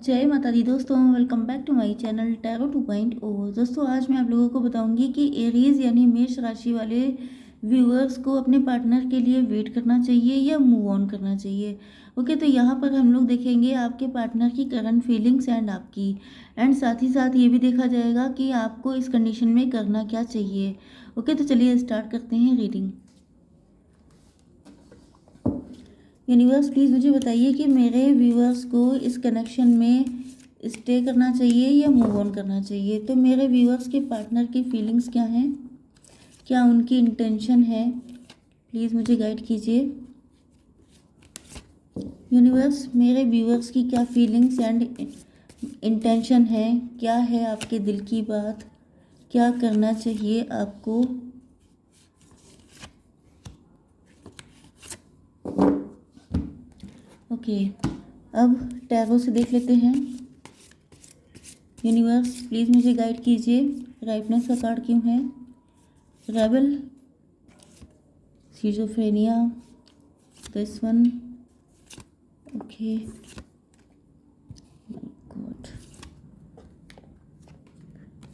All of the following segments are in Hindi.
जय माता दी दोस्तों, welcome back to my channel tarot 2.0। दोस्तों आज मैं आप लोगों को बताऊंगी कि एरीज यानी मेष राशि वाले व्यूअर्स को अपने पार्टनर के लिए वेट करना चाहिए या मूव ऑन करना चाहिए। ओके, तो यहाँ पर हम लोग देखेंगे आपके पार्टनर की करंट फीलिंग्स एंड आपकी, एंड साथ ही साथ ये भी देखा जाएगा कि आपको इस कंडीशन में करना क्या चाहिए। ओके, तो चलिए स्टार्ट करते हैं रीडिंग। यूनिवर्स प्लीज़ मुझे बताइए कि मेरे व्यूअर्स को इस कनेक्शन में स्टे करना चाहिए या मूव ऑन करना चाहिए। तो मेरे व्यूअर्स के पार्टनर की फीलिंग्स क्या हैं, क्या उनकी इंटेंशन है, प्लीज़ मुझे गाइड कीजिए। यूनिवर्स मेरे व्यूअर्स की क्या फीलिंग्स एंड इंटेंशन है, क्या है आपके दिल की बात, क्या करना चाहिए आपको। ओके, अब टैरो से देख लेते हैं। यूनिवर्स प्लीज़ मुझे गाइड कीजिए, राइटनेस का कार्ड क्यों है, rebel, schizophrenia, this one. Okay God,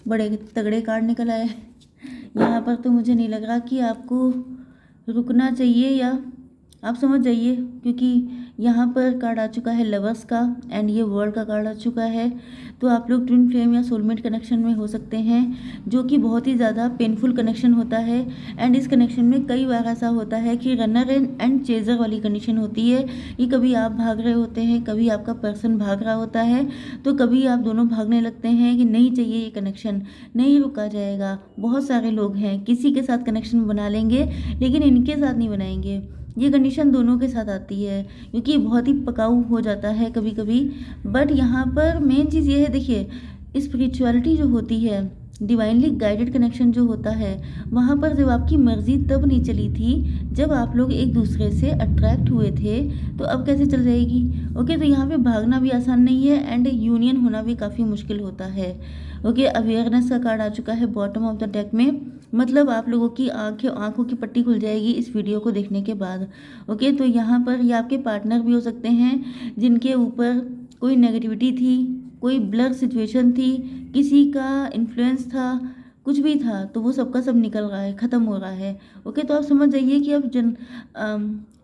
बड़े तगड़े कार्ड निकल आए। यहाँ पर तो मुझे नहीं लग रहा कि आपको रुकना चाहिए, या आप समझ जाइए, क्योंकि यहाँ पर कार्ड आ चुका है लवर्स का एंड ये वर्ल्ड का कार्ड आ चुका है। तो आप लोग ट्विन फ्लेम या सोलमेट कनेक्शन में हो सकते हैं, जो कि बहुत ही ज़्यादा पेनफुल कनेक्शन होता है। एंड इस कनेक्शन में कई बार ऐसा होता है कि रनर एंड चेजर वाली कंडीशन होती है कि कभी आप भाग रहे होते हैं, कभी आपका पर्सन भाग रहा होता है, तो कभी आप दोनों भागने लगते हैं कि नहीं चाहिए ये कनेक्शन, नहीं रुका जाएगा। बहुत सारे लोग हैं किसी के साथ कनेक्शन बना लेंगे लेकिन इनके साथ नहीं बनाएंगे। ये कंडीशन दोनों के साथ आती है क्योंकि बहुत ही पकाऊ हो जाता है कभी कभी। बट यहाँ पर मेन चीज़ ये है, देखिए स्पिरिचुअलिटी जो होती है, डिवाइनली गाइडेड कनेक्शन जो होता है, वहाँ पर जब आपकी मर्जी तब नहीं चली थी जब आप लोग एक दूसरे से अट्रैक्ट हुए थे, तो अब कैसे चल जाएगी। ओके, तो यहाँ पे भागना भी आसान नहीं है एंड यूनियन होना भी काफ़ी मुश्किल होता है। ओके, अवेयरनेस का कार्ड आ चुका है बॉटम ऑफ द डेक में, मतलब आप लोगों की आंखों की पट्टी खुल जाएगी इस वीडियो को देखने के बाद। ओके, तो यहाँ पर ये आपके पार्टनर भी हो सकते हैं जिनके ऊपर कोई नेगेटिविटी थी, कोई ब्लर सिचुएशन थी, किसी का इन्फ्लुएंस था, कुछ भी था, तो वो सबका सब निकल रहा है, ख़त्म हो रहा है। ओके, तो आप समझ जाइए कि अब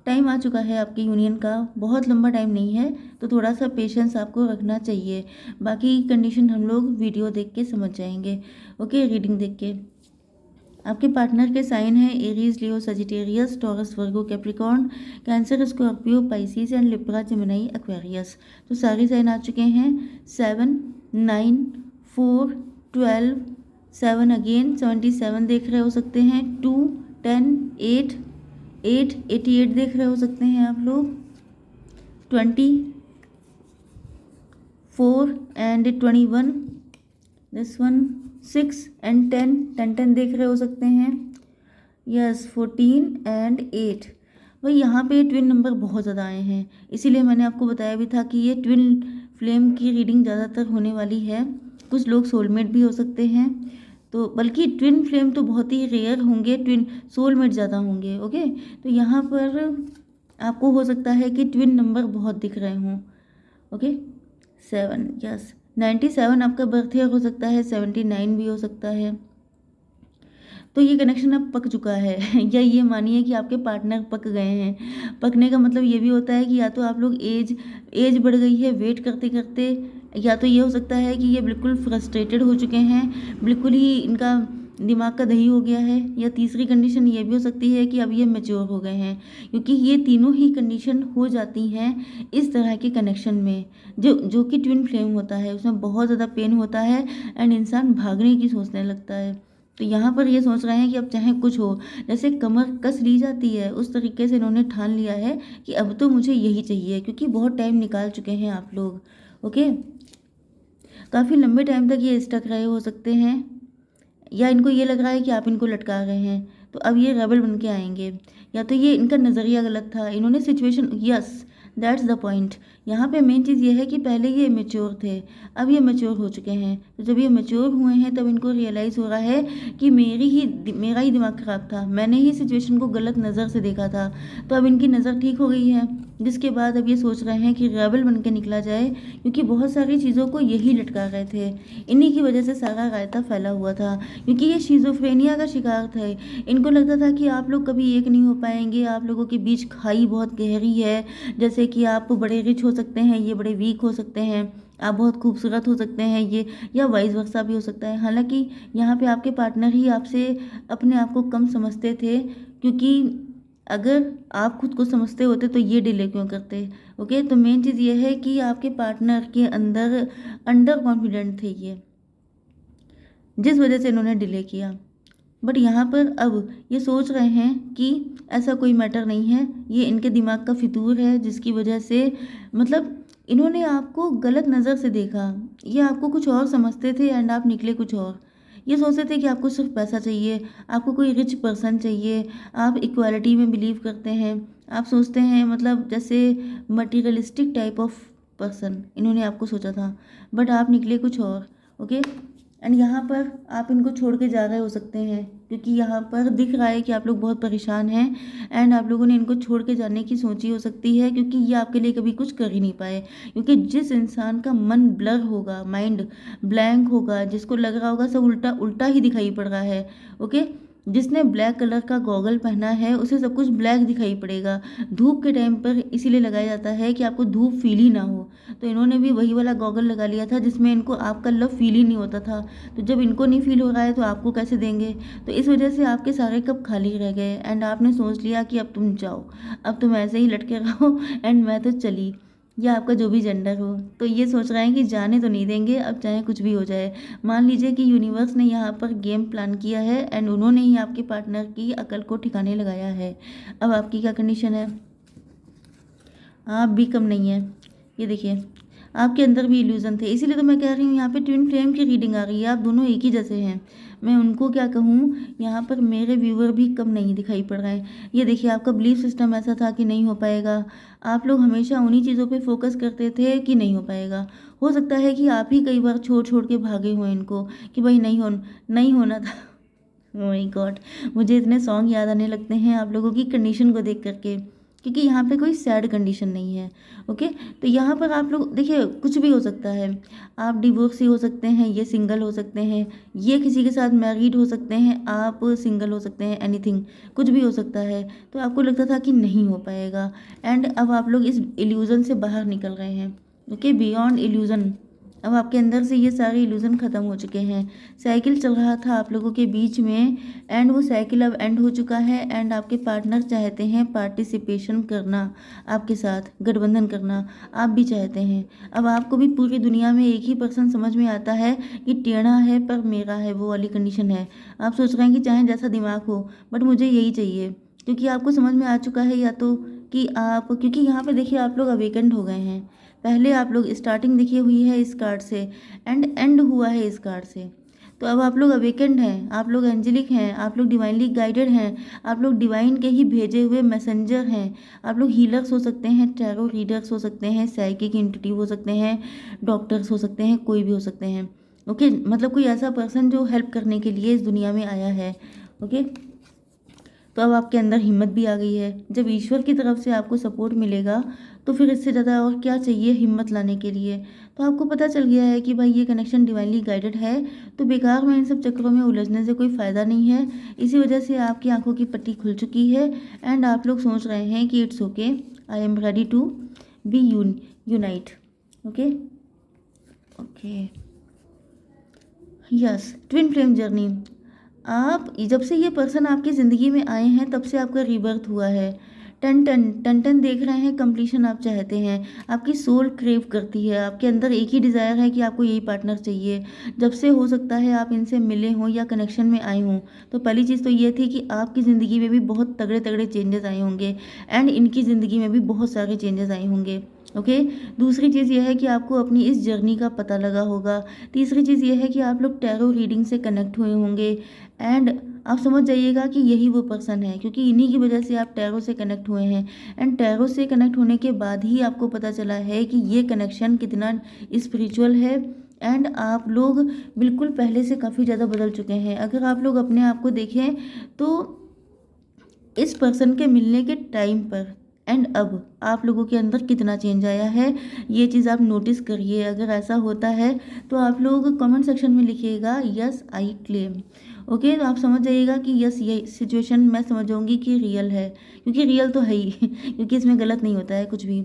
टाइम आ चुका है आपके यूनियन का, बहुत लंबा टाइम नहीं है, तो थोड़ा सा पेशेंस आपको रखना चाहिए। बाकी कंडीशन हम लोग वीडियो देख के समझ जाएंगे। ओके, रीडिंग देख के। आपके पार्टनर के साइन हैं Aries, Leo, Sagittarius, taurus, Virgo, Capricorn, cancer, Scorpio, Pisces and Libra, Gemini, Aquarius. तो सारे साइन आ चुके हैं। 7, 9, 4, 12, 7 अगेन, 77 देख रहे हो सकते हैं, 2, 10, 8, 8, 88 देख रहे हो सकते हैं आप लोग, 20, 4 एंड 21, दिस वन, 6 एंड 10, 10, 10 देख रहे हो सकते हैं, यस, 14 एंड 8। भाई यहाँ पे ट्विन नंबर बहुत ज़्यादा आए हैं, इसीलिए मैंने आपको बताया भी था कि ये ट्विन फ्लेम की रीडिंग ज़्यादातर होने वाली है। कुछ लोग सोलमेट भी हो सकते हैं, तो बल्कि ट्विन फ्लेम तो बहुत ही रेयर होंगे, ट्विन सोलमेट ज़्यादा होंगे। ओके, तो यहाँ पर आपको हो सकता है कि ट्विन नंबर बहुत दिख रहे हों। ओके, 7, यस, 97 आपका बर्थ ईयर हो सकता है, 79 भी हो सकता है। तो ये कनेक्शन अब पक चुका है या ये मानिए कि आपके पार्टनर पक गए हैं। पकने का मतलब ये भी होता है कि या तो आप लोग एज बढ़ गई है वेट करते करते, या तो ये हो सकता है कि ये बिल्कुल फ्रस्ट्रेटेड हो चुके हैं, बिल्कुल ही इनका दिमाग का दही हो गया है, या तीसरी कंडीशन ये भी हो सकती है कि अब ये मैच्योर हो गए हैं, क्योंकि ये तीनों ही कंडीशन हो जाती हैं इस तरह के कनेक्शन में। जो कि ट्विन फ्लेम होता है उसमें बहुत ज़्यादा पेन होता है एंड इंसान भागने की सोचने लगता है। तो यहाँ पर ये सोच रहे हैं कि अब चाहे कुछ हो, जैसे कमर कस ली जाती है उस तरीके से इन्होंने ठान लिया है कि अब तो मुझे यही चाहिए, क्योंकि बहुत टाइम निकाल चुके हैं आप लोग। ओके, काफ़ी लंबे टाइम तक ये स्टक रहे हो सकते हैं, या इनको ये लग रहा है कि आप इनको लटका रहे हैं, तो अब ये रेबल बन के आएंगे, या तो ये इनका नज़रिया गलत था, इन्होंने situation, yes that's the point. यहाँ पे मेन चीज़ ये है कि पहले ये मेच्योर थे, अब ये मेच्योर हो चुके हैं। तो जब ये मेच्योर हुए हैं तब इनको रियलाइज़ हो रहा है कि मेरा ही दिमाग ख़राब था, मैंने ही सिचुएशन को गलत नज़र से देखा था, तो अब इनकी नज़र ठीक हो गई है। जिसके बाद अब ये सोच रहे हैं कि रेबल बन के निकला जाए, क्योंकि बहुत सारी चीज़ों को यही लटका रहे थे। इन्हीं की वजह से सारा रायता फैला हुआ था, क्योंकि ये शिज़ोफ्रेनिया का शिकार थे। इनको लगता था कि आप लोग कभी एक नहीं हो पाएंगे, आप लोगों के बीच खाई बहुत गहरी है, जैसे कि आप बड़े रिच हो सकते हैं, ये बड़े वीक हो सकते हैं, आप बहुत खूबसूरत हो सकते हैं ये, या वाइस वर्सा भी हो सकता है। हालांकि यहाँ पे आपके पार्टनर ही आपसे अपने आप को कम समझते थे, क्योंकि अगर आप खुद को समझते होते तो ये डिले क्यों करते। ओके, तो मेन चीज़ ये है कि आपके पार्टनर के अंदर अंडर कॉन्फिडेंट थे ये, जिस वजह से इन्होंने डिले किया। बट यहाँ पर अब ये सोच रहे हैं कि ऐसा कोई मैटर नहीं है, ये इनके दिमाग का फितूर है, जिसकी वजह से मतलब इन्होंने आपको गलत नज़र से देखा। ये आपको कुछ और समझते थे एंड आप निकले कुछ और। ये सोचते थे कि आपको सिर्फ पैसा चाहिए, आपको कोई रिच पर्सन चाहिए, आप इक्वालिटी में बिलीव करते हैं, आप सोचते हैं मतलब जैसे मटीरियलिस्टिक टाइप ऑफ पर्सन इन्होंने आपको सोचा था, बट आप निकले कुछ और। ओके, एंड यहाँ पर आप इनको छोड़ के जा रहे हो सकते हैं, क्योंकि यहाँ पर दिख रहा है कि आप लोग बहुत परेशान हैं एंड आप लोगों ने इनको छोड़ के जाने की सोची हो सकती है, क्योंकि ये आपके लिए कभी कुछ कर ही नहीं पाए। क्योंकि जिस इंसान का मन ब्लर होगा, माइंड ब्लैंक होगा, जिसको लग रहा होगा सब उल्टा उल्टा ही दिखाई पड़ रहा है, ओके, जिसने ब्लैक कलर का गॉगल पहना है उसे सब कुछ ब्लैक दिखाई पड़ेगा। धूप के टाइम पर इसीलिए लगाया जाता है कि आपको धूप फील ही ना हो, तो इन्होंने भी वही वाला गॉगल लगा लिया था जिसमें इनको आपका लव फील ही नहीं होता था। तो जब इनको नहीं फील हो रहा है तो आपको कैसे देंगे। तो इस वजह से आपके सारे कप खाली रह गए एंड आपने सोच लिया कि अब तुम जाओ, अब तुम ऐसे ही लटके रहो एंड मैं तो चली, या आपका जो भी जेंडर हो। तो ये सोच रहे हैं कि जाने तो नहीं देंगे, अब चाहे कुछ भी हो जाए। मान लीजिए कि यूनिवर्स ने यहाँ पर गेम प्लान किया है एंड उन्होंने ही आपके पार्टनर की अकल को ठिकाने लगाया है। अब आपकी क्या कंडीशन है, आप भी कम नहीं है। ये देखिए, आपके अंदर भी इल्यूज़न थे, इसीलिए तो मैं कह रही हूँ यहाँ पे ट्विन फ्लेम की रीडिंग आ रही है, आप दोनों एक ही जैसे हैं। मैं उनको क्या कहूँ, यहाँ पर मेरे व्यूअर भी कम नहीं दिखाई पड़ रहे हैं। ये देखिए, आपका बिलीफ सिस्टम ऐसा था कि नहीं हो पाएगा, आप लोग हमेशा उन्हीं चीज़ों पे फोकस करते थे कि नहीं हो पाएगा। हो सकता है कि आप ही कई बार छोड़ छोड़ के भागे हों इनको, कि भाई नहीं होना था। ओह माय गॉड, मुझे इतने सॉन्ग याद आने लगते हैं आप लोगों की कंडीशन को देख करके, क्योंकि यहाँ पे कोई सैड कंडीशन नहीं है। ओके, तो यहाँ पर आप लोग देखिए कुछ भी हो सकता है, आप डिवोर्सी हो सकते हैं, ये सिंगल हो सकते हैं, ये किसी के साथ मैरिड हो सकते हैं, आप सिंगल हो सकते हैं, एनीथिंग कुछ भी हो सकता है। तो आपको लगता था कि नहीं हो पाएगा एंड अब आप लोग इस इल्यूज़न से बाहर निकल रहे हैं। ओके, बियॉन्ड इल्यूज़न, अब आपके अंदर से ये सारे इल्यूज़न ख़त्म हो चुके हैं। साइकिल चल रहा था आप लोगों के बीच में एंड वो साइकिल अब एंड हो चुका है एंड आपके पार्टनर चाहते हैं पार्टिसिपेशन करना, आपके साथ गठबंधन करना आप भी चाहते हैं। अब आपको भी पूरी दुनिया में एक ही पर्सन समझ में आता है कि टेढ़ा है पर मेरा है, वो वाली कंडीशन है। आप सोच रहे हैं कि चाहे जैसा दिमाग हो बट मुझे यही चाहिए, क्योंकि आपको समझ में आ चुका है या तो कि आप, क्योंकि यहाँ पे देखिए आप लोग अवेकेंड हो गए हैं। पहले आप लोग स्टार्टिंग देखी हुई है इस कार्ड से एंड एंड हुआ है इस कार्ड से, तो अब आप लोग अवेकेंड हैं, आप लोग एंजेलिक हैं, आप लोग डिवाइनली गाइडेड हैं, आप लोग डिवाइन के ही भेजे हुए मैसेंजर हैं। आप लोग हीलर्स हो सकते हैं, टैरो रीडर्स हो सकते हैं, साइकिक एंटिटी हो सकते हैं, डॉक्टर्स हो सकते हैं, कोई भी हो सकते हैं। ओके, मतलब कोई ऐसा पर्सन जो हेल्प करने के लिए इस दुनिया में आया है। ओके, तो अब आपके अंदर हिम्मत भी आ गई है। जब ईश्वर की तरफ से आपको सपोर्ट मिलेगा तो फिर इससे ज़्यादा और क्या चाहिए हिम्मत लाने के लिए। तो आपको पता चल गया है कि भाई ये कनेक्शन डिवाइनली गाइडेड है, तो बेकार में इन सब चक्करों में उलझने से कोई फ़ायदा नहीं है। इसी वजह से आपकी आंखों की पट्टी खुल चुकी है एंड आप लोग सोच रहे हैं कि it's okay, I am ready to be unite. Okay okay, yes, twin flame journey. आप जब से ये पर्सन आपकी ज़िंदगी में आए हैं तब से आपका रीबर्थ हुआ है। टन टन टन टन देख रहे हैं, कंप्लीशन आप चाहते हैं, आपकी सोल क्रेव करती है, आपके अंदर एक ही डिज़ायर है कि आपको यही पार्टनर चाहिए। जब से हो सकता है आप इनसे मिले हों या कनेक्शन में आए हों, तो पहली चीज़ तो ये थी कि आपकी ज़िंदगी में भी बहुत तगड़े तगड़े चेंजेस आए होंगे एंड इनकी ज़िंदगी में भी बहुत सारे चेंजेस आए होंगे। ओके, दूसरी चीज़ यह है कि आपको अपनी इस जर्नी का पता लगा होगा। तीसरी चीज़ यह है कि आप लोग टैरो रीडिंग से कनेक्ट हुए होंगे एंड आप समझ जाइएगा कि यही वो पर्सन है, क्योंकि इन्हीं की वजह से आप टैरो से कनेक्ट हुए हैं एंड टैरो से कनेक्ट होने के बाद ही आपको पता चला है कि ये कनेक्शन कितना स्पिरिचुअल है एंड आप लोग बिल्कुल पहले से काफ़ी ज़्यादा बदल चुके हैं। अगर आप लोग अपने आप को देखें तो इस पर्सन के मिलने के टाइम पर एंड अब आप लोगों के अंदर कितना चेंज आया है, ये चीज़ आप नोटिस करिए। अगर ऐसा होता है तो आप लोग कमेंट सेक्शन में लिखिएगा यस आई क्लेम। ओके, तो आप समझ जाइएगा कि यस ये सिचुएशन मैं समझ जाऊँगी कि रियल है, क्योंकि रियल तो है ही क्योंकि इसमें गलत नहीं होता है कुछ भी।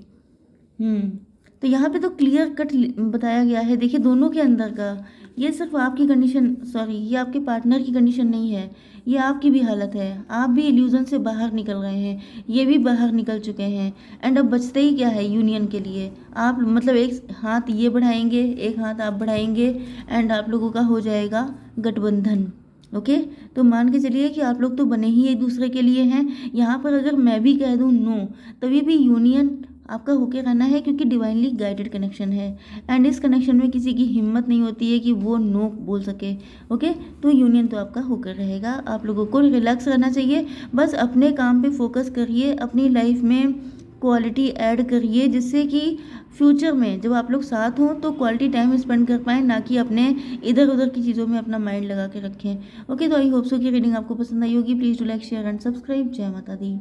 तो यहाँ पे तो क्लियर कट बताया गया है, देखिए दोनों के अंदर का। ये सिर्फ आपकी कंडीशन, सॉरी ये आपके पार्टनर की कंडीशन नहीं है, ये आपकी भी हालत है। आप भी इल्यूजन से बाहर निकल रहे हैं, ये भी बाहर निकल चुके हैं। एंड अब बचते ही क्या है यूनियन के लिए, आप मतलब एक हाथ ये बढ़ाएंगे, एक हाथ आप बढ़ाएंगे, एंड आप लोगों का हो जाएगा गठबंधन। ओके, तो मान के चलिए कि आप लोग तो बने ही एक दूसरे के लिए हैं। यहाँ पर अगर मैं भी कह दूँ नो, तभी भी यूनियन आपका होके रहना है, क्योंकि डिवाइनली गाइडेड कनेक्शन है। एंड इस कनेक्शन में किसी की हिम्मत नहीं होती है कि वो नो बोल सके। ओके, तो यूनियन तो आपका होकर रहेगा। आप लोगों को रिलैक्स रहना चाहिए, बस अपने काम पे फोकस करिए, अपनी लाइफ में क्वालिटी ऐड करिए, जिससे कि फ्यूचर में जब आप लोग साथ हों तो क्वालिटी टाइम स्पेंड कर पाएँ, ना कि अपने इधर उधर की चीज़ों में अपना माइंड लगा के रखें। ओके, तो आई होप सो कि रीडिंग आपको पसंद आई होगी। Please do like share and subscribe. जय माता दी।